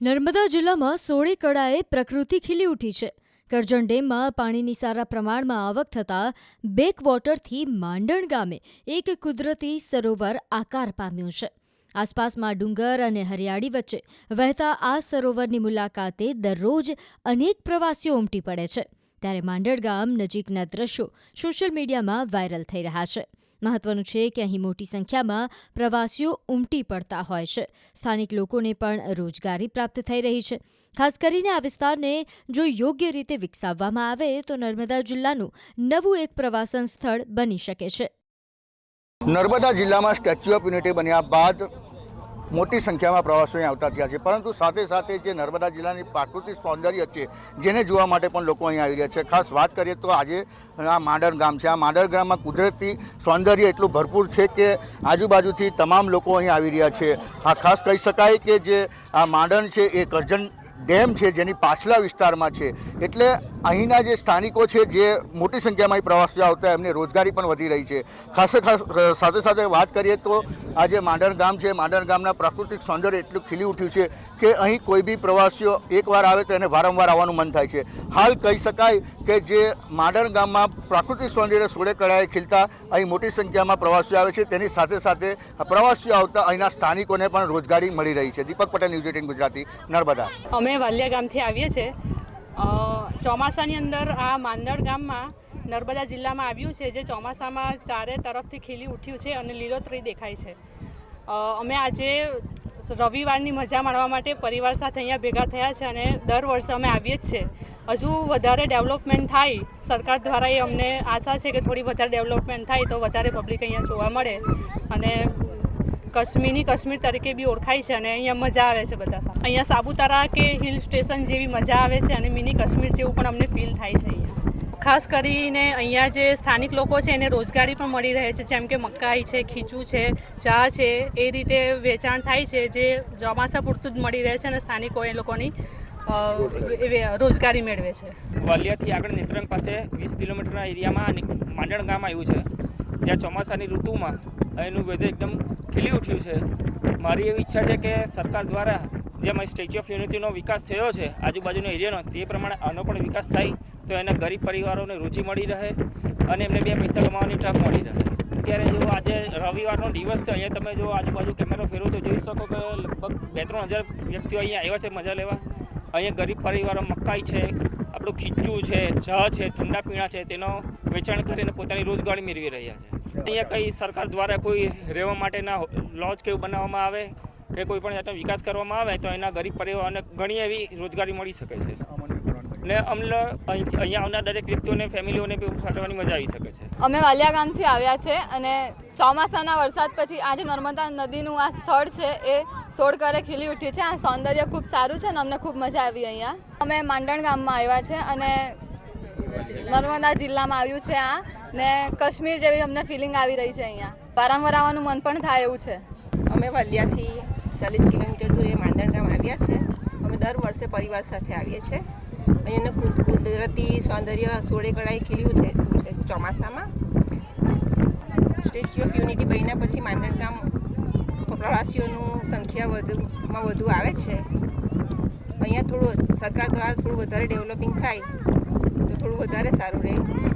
નર્મદા જિલ્લામાં સોળે કળાએ પ્રકૃતિ ખીલી ઉઠી છે. કરજણ ડેમમાં પાણીની સારા પ્રમાણમાં આવક થતાં બેકવોટરથી માંડણ ગામે એક કુદરતી સરોવર આકાર પામ્યું છે. આસપાસમાં ડુંગર અને હરિયાળી વચ્ચે વહેતા આ સરોવરની મુલાકાતે દરરોજ અનેક પ્રવાસીઓ ઉમટી પડે છે. ત્યારે માંડણ ગામ નજીકના દ્રશ્યો સોશિયલ મીડિયામાં વાયરલ થઈ રહ્યા છે. મહત્વનું છે કે અહીં મોટી સંખ્યામાં પ્રવાસીઓ ઉમટી પડતા હોય છે. સ્થાનિક લોકોને પણ રોજગારી પ્રાપ્ત થઈ રહી છે. ખાસ કરીને આ વિસ્તારને જો યોગ્ય રીતે વિકસાવવામાં આવે તો નર્મદા જિલ્લાનું નવું એક પ્રવાસન સ્થળ બની શકે છે. નર્મદા જિલ્લામાં સ્ટેચ્યુ ઓફ યુનિટી બન્યા બાદ મોટી સંખ્યામાં પ્રવાસીઓ અહીં આવતા થયા છે, પરંતુ સાથે સાથે જે નર્મદા જિલ્લાની પ્રાકૃતિક સૌંદર્ય છે જેને જોવા માટે પણ લોકો અહીં આવી રહ્યા છે. ખાસ વાત કરીએ તો આજે આ માંડણ ગામ છે. આ માંડણ ગામમાં કુદરતી સૌંદર્ય એટલું ભરપૂર છે કે આજુબાજુથી તમામ લોકો અહીં આવી રહ્યા છે. આ ખાસ કહી શકાય કે જે આ માંડણ છે એ કરજણ ડેમ છે જેની પાછલા વિસ્તારમાં છે, એટલે અહીંના જે સ્થાનિકો છે જે મોટી સંખ્યામાં પ્રવાસીઓ આવતા એમને રોજગારી પણ વધી રહી છે. ખાસ સાથે સાથે વાત કરીએ તો આ જે માંડણ ગામ છે, માંડણ ગામના પ્રાકૃતિક સૌંદર્ય એટલું ખીલી ઉઠ્યું છે કે અહીં કોઈ બી પ્રવાસીઓ એકવાર આવે તો એને વારંવાર આવવાનું મન થાય છે. હાલ કહી શકાય કે જે માંડણ ગામમાં પ્રાકૃતિક સૌંદર્ય સોળે કળાએ ખીલતા અહીં મોટી સંખ્યામાં પ્રવાસીઓ આવે છે. તેની સાથે સાથે પ્રવાસીઓ આવતા અહીંના સ્થાનિકોને પણ રોજગારી મળી રહી છે. દીપક પટેલ, ન્યૂઝ 18 ગુજરાતી, નર્મદા. અમે વાલિયા ગામથી આવીએ છીએ. ચોમાસાની અંદર આ માંડણ ગામમાં નર્મદા જિલ્લામાં આવ્યું છે, જે ચોમાસામાં ચારે તરફથી ખીલી ઉઠ્યું છે અને લીલોતરી દેખાય છે. અમે આજે રવિવારની મજા માણવા માટે પરિવાર સાથે અહીંયા ભેગા થયા છે અને દર વર્ષે અમે આવીએ જ છે. હજુ વધારે ડેવલપમેન્ટ થાય સરકાર દ્વારા, એ અમને આશા છે કે થોડી વધારે ડેવલપમેન્ટ થાય તો વધારે પબ્લિક અહીંયા જોવા મળે અને કાશ્મીર તરીકે બી ઓળખાય છે અને અહીંયા મજા આવે છે બધા સાથે. અહીંયા સાપુતારા કે હિલ સ્ટેશન જેવી મજા આવે છે અને મિની કાશ્મીર જેવું પણ અમને ફીલ થાય છે. અહીંયા ખાસ કરીને અહીંયા જે સ્થાનિક લોકો છે એને રોજગારી પણ મળી રહે છે, જેમ કે મકાઈ છે, ખીચું છે, ચા છે, એ રીતે વેચાણ થાય છે જે ચોમાસા પૂરતું જ મળી રહે છે અને સ્થાનિકો એ લોકોની રોજગારી મેળવે છે. વાલિયાથી આગળ નેત્રંગ પાસે 20 કિલોમીટરના એરિયામાં માંડણ ગામ આવ્યું છે, જ્યાં ચોમાસાની ઋતુમાં અહીંનું વેધર એકદમ ખીલી ઉઠ્યું છે. મારી એવી ઈચ્છા છે કે સરકાર દ્વારા જેમ સ્ટેચ્યુ ઓફ યુનિટીનો વિકાસ થયો છે આજુબાજુનો એરિયાનો, તે પ્રમાણે આનો પણ વિકાસ થાય તો એના ગરીબ પરિવારોને રોજી મળી રહે અને એમને 2 પૈસા કમાવાની તક મળી રહે. અત્યારે જો આજે રવિવારનો દિવસ છે, અહીંયા તમે જો આજુબાજુ કેમેરો ફેરવો તો જોઈ શકો કે લગભગ 2-3 હજાર વ્યક્તિઓ અહીંયા આવ્યા છે મજા લેવા. અહીંયા ગરીબ પરિવારો મકાઈ છે, આપણું ખીચું છે, ચા છે, ઠંડા પીણા છે, તેનો વેચાણ કરીને પોતાની રોજગારી મેળવી રહ્યા છે. અહીંયા કંઈ સરકાર દ્વારા કોઈ રહેવા માટેના લોજ કે એવું બનાવવામાં આવે કે કોઈ પણ જાતનો વિકાસ કરવામાં આવે તો એના ગરીબ પરિવારોને ઘણી એવી રોજગારી મળી શકે છે ને અમને અહીંયા આવનાર દરેક વ્યક્તિઓને, ફેમિલીઓને બી ફરવાની મજા આવી શકે છે. અમે વાલિયા ગામથી આવ્યા છે અને ચોમાસાના વરસાદ પછી આજે નર્મદા નદીનું આ સ્થળ છે એ સોળ કળે ખીલી ઉઠ્યું છે. આ સૌંદર્ય ખૂબ સારું છે અને અમને ખૂબ મજા આવી. અહીંયા અમે માંડણ ગામમાં આવ્યા છે અને નર્મદા જિલ્લામાં આવ્યું છે આ, ને કાશ્મીર જેવી અમને ફિલિંગ આવી રહી છે. અહીંયા વારંવાર આવવાનું મન પણ થાય એવું છે. અમે વાલિયાથી 40 કિલોમીટર દૂર એ માંડણ ગામ આવ્યા છે. અમે દર વર્ષે પરિવાર સાથે આવીએ છીએ. અહીંયાનું કુદરતી સૌંદર્ય સોળે કળાએ ખીલી ઉઠે છે ચોમાસામાં. સ્ટેચ્યુ ઓફ યુનિટી બન્યા પછી માંડણ ગામ પ્રવાસીઓનું સંખ્યા વધુ આવે છે. અહીંયા થોડું સરકાર દ્વારા થોડું વધારે ડેવલપિંગ થાય તો થોડું વધારે સારું રહે.